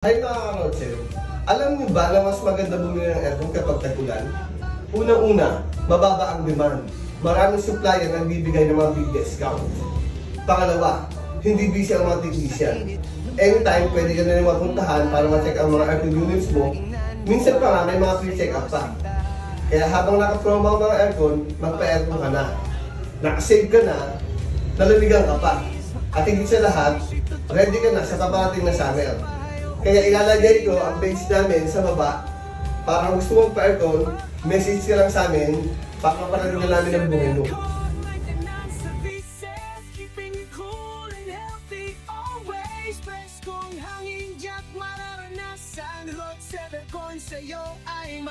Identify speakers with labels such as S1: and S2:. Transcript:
S1: Hay mga ka-Rodsel, alam niyo ba na mas maganda bumili ng aircon kapag tag-ulan? Unang-una, mababa ang demand. Maraming supplier ang bibigay ng mga big discount. Pangalawa, hindi busy ang mga technician. Anytime, pwede ka na rin mapuntahan para ma-check ang mga aircon units mo. Minsan pa nga, may mga free check-up pa. Kaya habang naka-promo ang mga aircon, magpa-aircon ka na. Nakasave ka na, nalamigan ka pa. At higit sa lahat, ready ka na sa paparating na summer. Kaya ilalagay ko ang page namin sa baba. Para kung gusto mong pa-aircon, message ka lang sa amin para maparating na namin ang buhay mo.
S2: Sa'yo ay